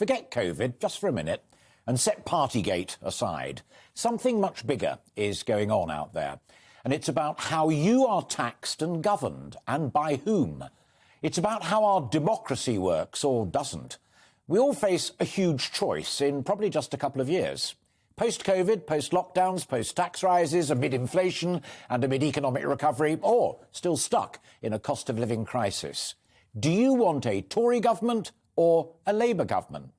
forget COVID just for a minute and set Partygate aside. Something much bigger is going on out there, and it's about how you are taxed and governed, and by whom. It's about how our democracy works or doesn't. We all face a huge choice in probably just a couple of years. Post-COVID, post-lockdowns, post-tax rises, amid inflation and amid economic recovery, or still stuck in a cost-of-living crisis. Do you want a Tory government or a Labour government?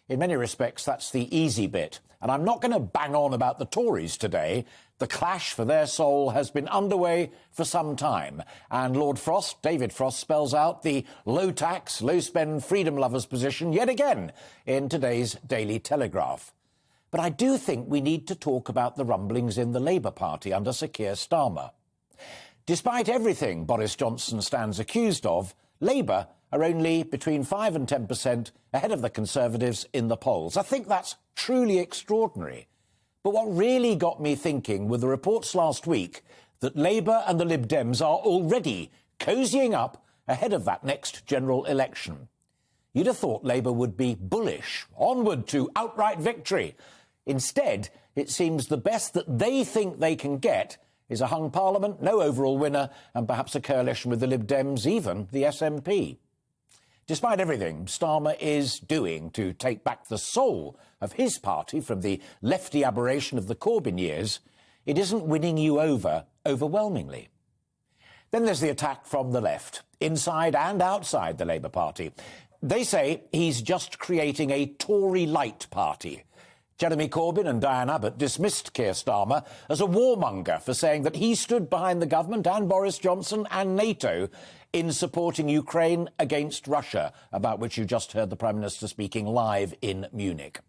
In many respects, that's the easy bit. And I'm not going to bang on about the Tories today. The clash for their soul has been underway for some time. And Lord Frost, David Frost, spells out the low-tax, low-spend, freedom-lovers position yet again in today's Daily Telegraph. But I do think we need to talk about the rumblings in the Labour Party under Sir Keir Starmer. Despite everything Boris Johnson stands accused of, Labour are only between 5 and 10% ahead of the Conservatives in the polls. I think that's truly extraordinary. But what really got me thinking were the reports last week that Labour and the Lib Dems are already cozying up ahead of that next general election. You'd have thought Labour would be bullish, onward to outright victory. Instead, it seems the best that they think they can get is a hung parliament, no overall winner, and perhaps a coalition with the Lib Dems, even the SNP. Despite everything Starmer is doing to take back the soul of his party from the lefty aberration of the Corbyn years, it isn't winning you over overwhelmingly. Then there's the attack from the left, inside and outside the Labour Party. They say he's just creating a Tory light party. Jeremy Corbyn and Diane Abbott dismissed Keir Starmer as a warmonger for saying that he stood behind the government and Boris Johnson and NATO in supporting Ukraine against Russia, about which you just heard the Prime Minister speaking live in Munich.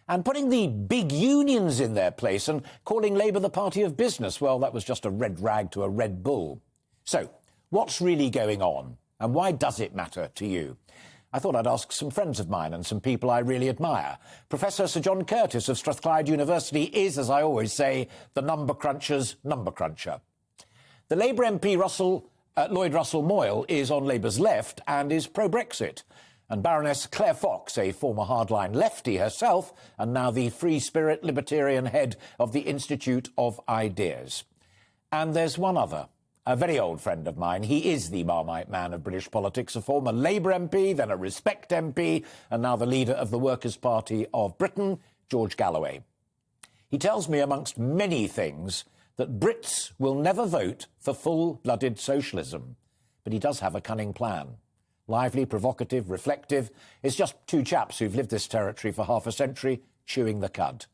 And putting the big unions in their place and calling Labour the party of business, well, that was just a red rag to a red bull. So, what's really going on, and why does it matter to you? I thought I'd ask some friends of mine and some people I really admire. Professor Sir John Curtis of Strathclyde University is, as I always say, the number cruncher's number cruncher. The Labour MP Lloyd Russell Moyle is on Labour's left and is pro-Brexit. And Baroness Claire Fox, a former hardline lefty herself, and now the free spirit libertarian head of the Institute of Ideas. And there's one other. A very old friend of mine. He is the Marmite man of British politics, a former Labour MP, then a Respect MP, and now the leader of the Workers' Party of Britain, George Galloway. He tells me, amongst many things, that Brits will never vote for full-blooded socialism. But he does have a cunning plan. Lively, provocative, reflective. It's just two chaps who've lived this territory for half a century, chewing the cud.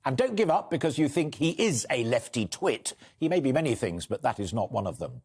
And don't give up because you think he is a lefty twit. He may be many things, but that is not one of them.